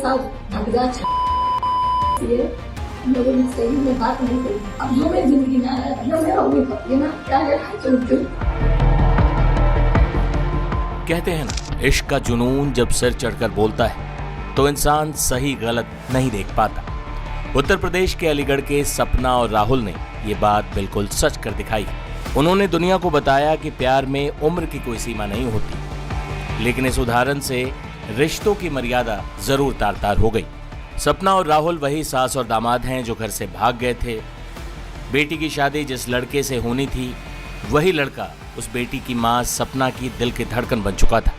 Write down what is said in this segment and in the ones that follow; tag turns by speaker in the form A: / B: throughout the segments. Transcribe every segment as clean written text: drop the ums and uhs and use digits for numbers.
A: साथ भाग जा ये हम लोगों ने सही में बात नहीं करी। अब जो मैं जिंदगी में आया जो मेरा उम्मीद है ना क्या है चुन
B: कहते हैं ना, इश्क का जुनून जब सिर चढ़कर बोलता है तो इंसान सही गलत नहीं देख पाता। उत्तर प्रदेश के अलीगढ़ के सपना और राहुल ने ये बात बिल्कुल सच कर दिखाई। उन्होंने दुनिया को बताया कि प्यार में उम्र की कोई सीमा नहीं होती, लेकिन इस उदाहरण से रिश्तों की मर्यादा जरूर तार तार हो गई। सपना और राहुल वही सास और दामाद हैं जो घर से भाग गए थे। बेटी की शादी जिस लड़के से होनी थी, वही लड़का उस बेटी की मां सपना की दिल की धड़कन बन चुका था।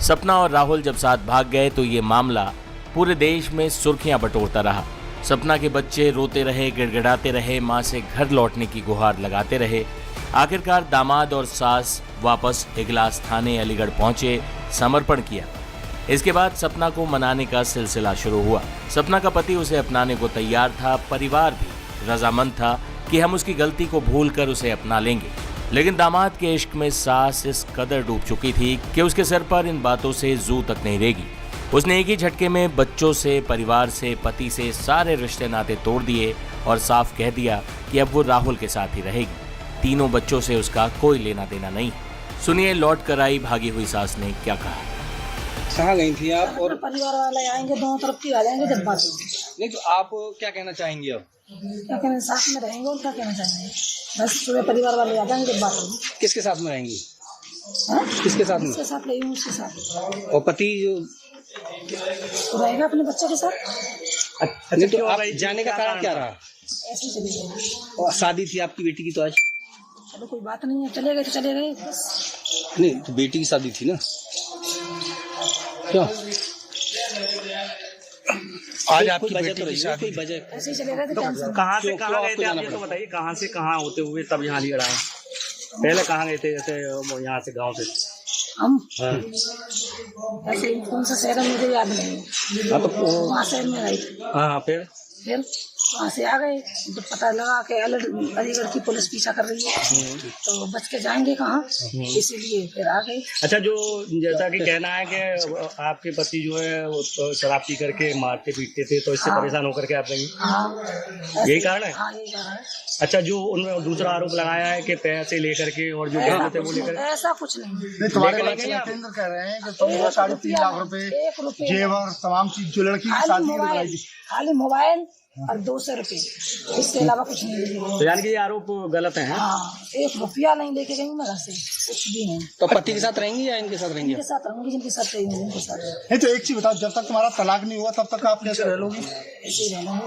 B: सपना और राहुल जब साथ भाग गए तो ये मामला पूरे देश में सुर्खियां बटोरता रहा। सपना के बच्चे रोते रहे, गिड़गिड़ाते रहे, मां से घर लौटने की गुहार लगाते रहे। आखिरकार दामाद और सास वापस इगलास थाने अलीगढ़ पहुंचे, समर्पण किया। इसके बाद सपना को मनाने का सिलसिला शुरू हुआ। सपना का पति उसे अपनाने को तैयार था, परिवार भी रजामंद था कि हम उसकी गलती को भूलकर उसे अपना लेंगे। लेकिन दामाद के इश्क में सास इस कदर डूब चुकी थी कि उसके सर पर इन बातों से जू तक नहीं रहेगी। उसने एक ही झटके में बच्चों से, परिवार से, पति से सारे रिश्ते नाते तोड़ दिए और साफ कह दिया कि अब वो राहुल के साथ ही रहेगी। तीनों बच्चों से उसका कोई लेना देना नहीं। सुनिए लौट कर आई भागी हुई सास ने क्या कहा।
C: कहाँ गई थी आप? और
A: परिवार वाले आएंगे, दोनों तरफ की आ जाएंगे जब बात होगी।
C: नहीं तो आप क्या कहना चाहेंगे अब?
A: क्या कहना, साथ में रहेंगे और क्या कहना चाहेंगे। बस सुबह परिवार वाले आ जाएंगे जब बात होगी।
C: किसके साथ में रहेंगी?
A: हाँ?
C: किसके साथ में?
A: उसके साथ रहेंगे, उसके साथ।
C: और पति जो
A: तो रहेगा अपने बच्चे के साथ।
C: नहीं तो आप जाने का कारण क्या रहा?
A: ऐसे ही चले गए।
C: और शादी थी आपकी बेटी की तो आज?
A: चलो कोई बात नहीं है, चले गए तो चले गए बस।
C: नहीं तो बेटी की शादी थी ना, क्यों?
D: आज आपकी
C: वजह
D: बेटी
C: तो
D: की
C: रही है,
D: शादी
C: कोई वजह?
A: ऐसे ही चले गए थे। कैंसिल।
D: कहाँ से
C: क्यों
D: कहाँ गए
C: आपको
D: थे आप
C: जाना
D: ये तो
C: पड़ा?
D: बताइए, कहाँ से कहाँ होते हुए तब यहाँ अलीगढ़ आए? पहले कहाँ गए थे? जैसे यहाँ से गांव से
A: हम
D: हाँ।
A: ऐसे ही कौन सा शहर है मुझे याद नहीं है।
C: हाँ तो
A: वहाँ शहर में गए थे,
D: हाँ
A: फिर वहाँ से आ गए। जब पता लगा कि अलीगढ़ की पुलिस पीछा कर रही है तो बच के जाएंगे कहाँ, इसीलिए फिर आ गए।
D: अच्छा, जो जैसा कि कहना है कि आपके पति जो है वो तो शराब पी करके मारते पीटते थे, तो इससे
A: हाँ।
D: परेशान होकर के आप गई?
A: हाँ
D: यही कारण है?
A: हाँ यही कारण है।
D: अच्छा, जो उन्होंने दूसरा आरोप लगाया है कि पैसे लेकर के और जो गहने थे वो लेकर
A: ऐसा कुछ नहीं।
E: नहीं, तुम्हारे
D: लेके
E: बच्चे
D: गए आप?
E: केंद्र कह रहे हैं कि तुमको 3.5 लाख रुपए
A: 1 रुपये
E: जेवर तमाम चीज जो लड़की की शादी की लगाई थी।
A: खाली मोबाइल और 200 रुपये, इसके अलावा कुछ नहीं लेके
D: तो
A: गई।
D: यानी कि ये आरोप गलत है?
A: हाँ 1 रुपया नहीं लेके गई मैं घर से, कुछ भी नहीं।
C: तो पति के साथ रहेंगी या इनके साथ रहेंगे?
A: इनके साथ रहूंगी, जिनके साथ रही हूँ उनके साथ
E: नहीं तो एक चीज बताओ, जब तक तुम्हारा तलाक नहीं हुआ तब तक आप कैसे रह लोगी?
A: ऐसे ही रहना है।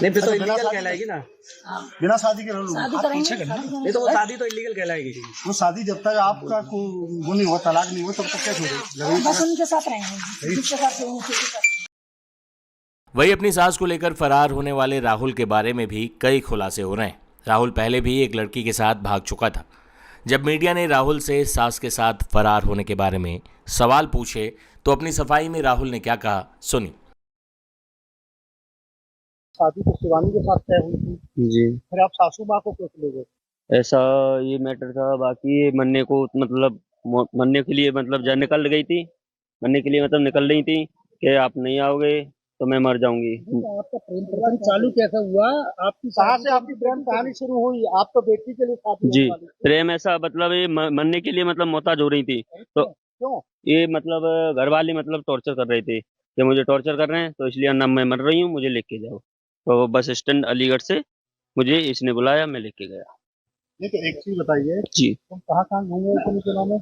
D: नहीं, फिर तो
E: बिना
D: इलीगल
E: शादी
D: कहलाएगी ना।
A: हाँ
E: बिना शादी के रह लोगी?
A: शादी करेंगे, शादी
D: नहीं
A: करेंगे।
D: तो वो शादी तो इलीगल कहलाएगी।
E: वो शादी जब तक आपका वो नहीं हुआ, तलाक नहीं हुआ, तब तक कैसे होगी?
A: बस उनके साथ रहेंगे, जिसके साथ रहेंगे उसी के साथ।
B: वही अपनी सास को लेकर फरार होने वाले राहुल के बारे में भी कई खुलासे हो रहे हैं। राहुल पहले भी एक लड़की के साथ भाग चुका था। जब मीडिया ने राहुल से सास के साथ फरार होने के बारे में सवाल पूछे तो अपनी सफाई में राहुल ने क्या कहा, सुनी।
E: शादी तो शिवानी के साथ तय हुई थी,
F: जी,
E: फिर आप सासू माँ को कैसे ले गए?
F: ऐसा ये मैटर था। बाकी ये मरने को मतलब मरने के लिए मतलब जा निकल गई थी, मरने के लिए मतलब निकल रही थी कि आप नहीं आओगे तो मैं मर जाऊंगी।
E: तो आपका प्रेम प्रसंग चालू कैसे हुआ? आपकी कहाँ से आपकी प्रेम कहानी शुरू हुई? आप तो बेटी के लिए शादी
F: जी,
E: होने वाली थी।
F: प्रेम ऐसा मतलब ये मरने के लिए मतलब मोहताज हो रही थी। तो
E: क्यों?
F: ये मतलब घर वाले मतलब टॉर्चर कर रहे थे कि मुझे टॉर्चर कर रहे हैं, तो इसलिए ना मैं मर रही हूँ, मुझे लेके जाओ। तो बस स्टैंड अलीगढ़ से मुझे इसने बुलाया, मैं लेके गया।
E: नहीं तो एक चीज बताइए,
F: जी,
E: तुम कहाँ घूमे इतने दिनों में?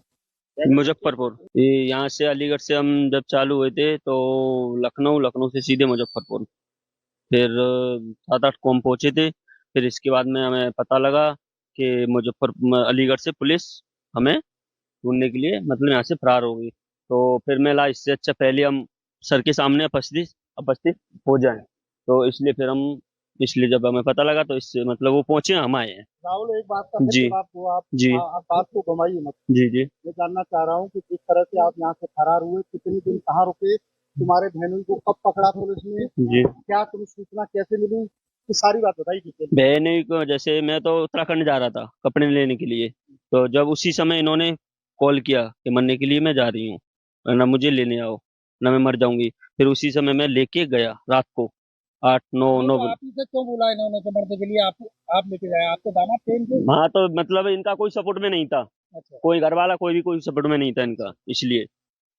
F: मुजफ्फरपुर। ये यहाँ से अलीगढ़ से हम जब चालू हुए थे तो लखनऊ से सीधे मुजफ्फरपुर, फिर 7-8 कॉम पहुंचे थे। फिर इसके बाद में हमें पता लगा कि अलीगढ़ से पुलिस हमें ढूंढने के लिए मतलब यहाँ से फरार हो गई। तो फिर मैं ला इससे अच्छा पहले हम सर के सामने उपस्थित हो जाएं, तो इसलिए फिर हम इसलिए जब हमें पता लगा तो इससे मतलब वो पहुंचे, हम आए हैं।
E: राहुल एक बात का
F: जी।
E: जवाब दो आप।
F: जी।
E: आप बात को घुमाइए मत।
F: जी जी
E: मैं जानना चाह रहा हूँ कि जिस तरह से आप यहाँ से फरार हुए, कितने दिन कहाँ रुके, तुम्हारे बहनों को कब पकड़ा पुलिस ने,
F: जी।
E: क्या तुम्हें सूचना कैसे मिली, ये सारी बात बताइए डिटेल में।
F: बहन को जैसे मैं तो उत्तराखंड जा रहा था कपड़े लेने के लिए, तो जब उसी समय इन्होंने कॉल किया कि मरने के लिए मैं जा रही हूँ, वरना मुझे लेने आओ। ना मैं मर जाऊंगी। फिर उसी समय मैं लेके गया रात को 8-9
E: आप इसे क्यों बुला इन्होंने तो मरने के लिए आप लेके गए? आपके दामाद थे इनके?
F: हाँ, तो मतलब इनका कोई सपोर्ट में नहीं था,
E: अच्छा,
F: कोई घर वाला कोई भी कोई सपोर्ट में नहीं था इनका, इसलिए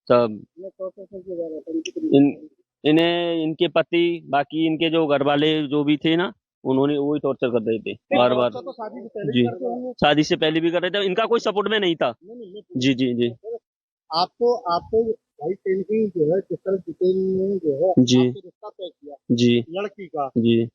F: सब
E: ये प्रोसेस में क्यों जा रहा था? इनकी तो
F: इन इन्हें इनके पति बाकी इनके जो घर वाले जो भी थे ना, उन्होंने वही टॉर्चर कर रहे थे बार बार।
E: तो शादी से पहले
F: जी,
E: ही करते होंगे।
F: शादी से पहले भी कर रहे थे, इनका कोई सपोर्ट में नहीं था।
E: नहीं,
F: जी जी जी
E: आपको भाई पेंटिंग जो है किस तरह डिटेल में जो है
F: जी
E: आपसे रिश्ता तय किया
F: जी
E: लड़की का,
F: जी।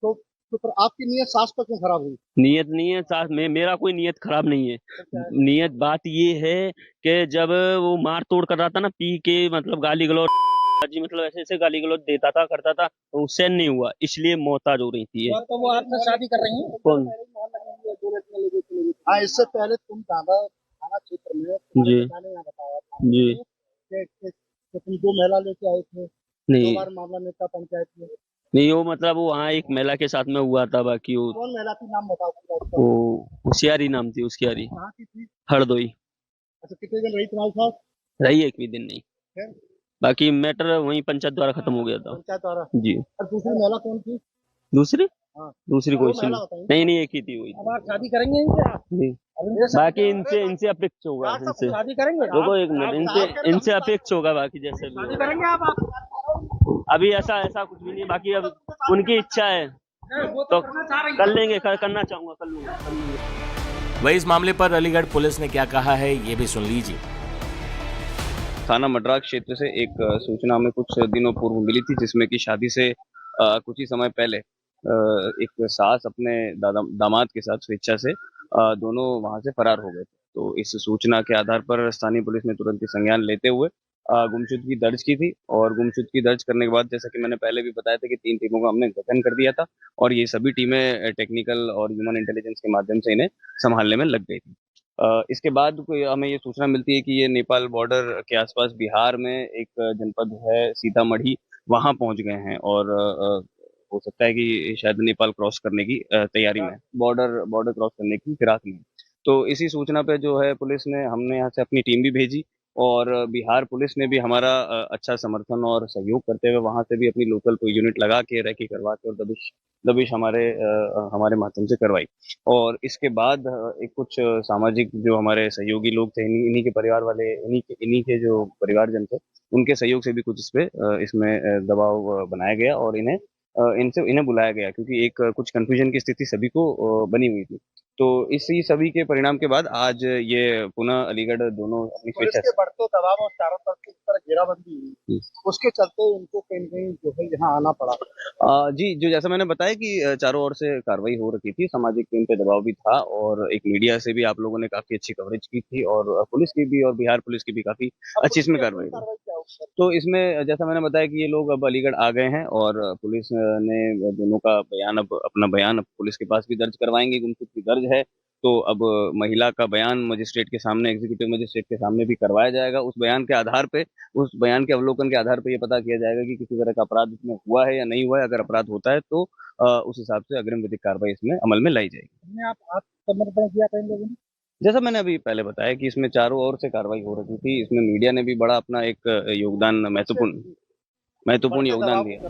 E: तो फिर आपकी नीयत सास पर क्यों खराब हुई?
F: नियत नहीं है साथ में, मेरा कोई नियत खराब नहीं है।
E: तो क्या है?
F: नियत बात ये है कि जब वो मार तोड़ कर रहा था ना, पी के मतलब गाली गलौज जी, मतलब ऐसे ऐसे गाली गलौज देता था करता था, तो उससे नहीं हुआ, इसलिए मोहताज हो रही थी ये।
E: तो वो आपसे शादी कर रही हैं?
F: कौन?
E: हाँ, इससे पहले तुम दादा थाना क्षेत्र में
F: जी
E: यहाँ बताया था
F: जी
E: कि तुम 2 महिला लेके आए थे, 2
F: नहीं
E: बार मामला नेता पंचायत में।
F: नहीं, वो मतलब वो वहाँ एक महिला के साथ में हुआ था, बाकी वो
E: कौन महिला थी, नाम बताओ पूरा उसका।
F: वो होशियारी नाम थी उसकी, यारी
E: कहाँ की थी?
F: हरदोई
E: अच्छा, कितने दिन रही तुम्हारे साथ?
F: रही, एक भी दिन नहीं।
E: फिर?
F: बाकी मैटर वहीं पंचायत द्वारा खत्म हो गया था।
E: पंचायत द्वारा।
F: जी।
E: और दूसरी महिला कौन थी?
F: दूसरी
E: हाँ,
F: दूसरी कोई
E: महिला
F: सी
E: बताइए।
F: नहीं, नहीं एक ही थी वही।
E: अब आप शादी करेंगे इनसे?
F: जी। बाकी इनसे अपेक्ष होगा, इनसे
E: शादी करेंगे?
F: देखो एक मिनट, इनसे अपेक्ष होगा, बाकी जैसे भी
E: शादी
F: होगा।
E: करेंगे आप?
F: अभी ऐसा कुछ भी नहीं, बाकी अब उनकी इच्छा है तो कर लेंगे, करना चाहूंगा कर लूंगा।
B: वही इस मामले पर अलीगढ़ पुलिस ने क्या कहा है ये भी सुन लीजिए।
G: थाना मड्राक क्षेत्र से एक सूचना हमें कुछ दिनों पूर्व मिली थी, जिसमें कि शादी से कुछ ही समय पहले एक सास अपने दामाद के साथ स्वेच्छा से दोनों वहां से फरार हो गए थे। तो इस सूचना के आधार पर स्थानीय पुलिस ने तुरंत ही संज्ञान लेते हुए गुमशुदगी दर्ज की थी, और गुमशुदगी दर्ज करने के बाद, जैसा कि मैंने पहले भी बताया था, कि 3 टीमों का हमने गठन कर दिया था, और ये सभी टीमें टेक्निकल और ह्यूमन इंटेलिजेंस के माध्यम से इन्हें संभालने में लग गई थी। इसके बाद हमें ये सूचना मिलती है कि ये नेपाल बॉर्डर के आसपास बिहार में एक जनपद है सीतामढ़ी, वहां पहुंच गए हैं, और हो सकता है कि शायद नेपाल क्रॉस करने की तैयारी में, बॉर्डर क्रॉस करने की फिराक में। तो इसी सूचना पे जो है पुलिस ने, हमने यहाँ से अपनी टीम भी भेजी, और बिहार पुलिस ने भी हमारा अच्छा समर्थन और सहयोग करते हुए वहां से भी अपनी लोकल कोई यूनिट लगा के रेकी करवा के और दबिश हमारे माध्यम से करवाई। और इसके बाद एक कुछ सामाजिक जो हमारे सहयोगी लोग थे, इन्हीं के परिवार वाले, इन्हीं के जो परिवारजन थे, उनके सहयोग से भी कुछ इसमें दबाव बनाया गया, और इन्हें बुलाया गया, क्योंकि एक कुछ कंफ्यूजन की स्थिति सभी को बनी हुई थी। तो इसी सभी के परिणाम के बाद आज ये पुनः अलीगढ़ दोनों अपनी स्वेच्छा
E: के बढ़ते दबाव और चारों तरफ की तरह घेराबंदी हुई, उसके चलते इनको कहीं कहीं जो है यहाँ आना पड़ा।
G: जी, जो जैसा मैंने बताया कि चारों ओर से कार्रवाई हो रखी थी, सामाजिक टीम पे दबाव भी था, और एक मीडिया से भी आप लोगों ने काफी अच्छी कवरेज की थी, और पुलिस की भी, और बिहार पुलिस की भी काफी अच्छी इसमें कार्रवाई हुई। तो इसमें जैसा मैंने बताया कि ये लोग अब अलीगढ़ आ गए हैं, और पुलिस ने दोनों का अपना बयान पुलिस के पास भी दर्ज करवाएंगे, गुमशुदगी दर्ज है, तो अब महिला का बयान मजिस्ट्रेट के सामने, एग्जीक्यूटिव मजिस्ट्रेट के सामने भी करवाया जाएगा। उस बयान के आधार पे, उस बयान के अवलोकन के आधार पे ये पता किया जाएगा कि किसी तरह का अपराध इसमें हुआ है या नहीं हुआ है। अगर अपराध होता है तो उस हिसाब से अग्रिम विधिक कार्रवाई इसमें अमल में लाई जाएगी।
E: आप समर्पण किया था इन लोगों ने?
G: जैसा मैंने अभी पहले बताया कि इसमें चारों ओर से कार्रवाई हो रही थी, इसमें मीडिया ने भी बड़ा अपना एक योगदान, महत्वपूर्ण योगदान दिया।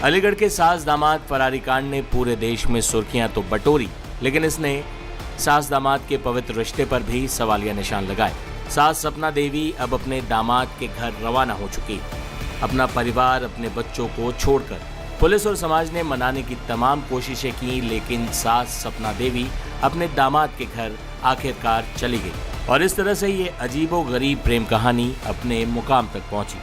B: अलीगढ़ के सास दामाद फरारी कांड ने पूरे देश में सुर्खियां तो बटोरी, लेकिन इसने सास दामाद के पवित्र रिश्ते पर भी सवालिया निशान लगाए। सास सपना देवी अब अपने दामाद के घर रवाना हो चुकी। अपना परिवार, अपने बच्चों को छोड़कर पुलिस और समाज ने मनाने की तमाम कोशिशें की, लेकिन सास सपना देवी अपने दामाद के घर आखिरकार चली गई, और इस तरह से ये अजीबो गरीब प्रेम कहानी अपने मुकाम तक पहुंची।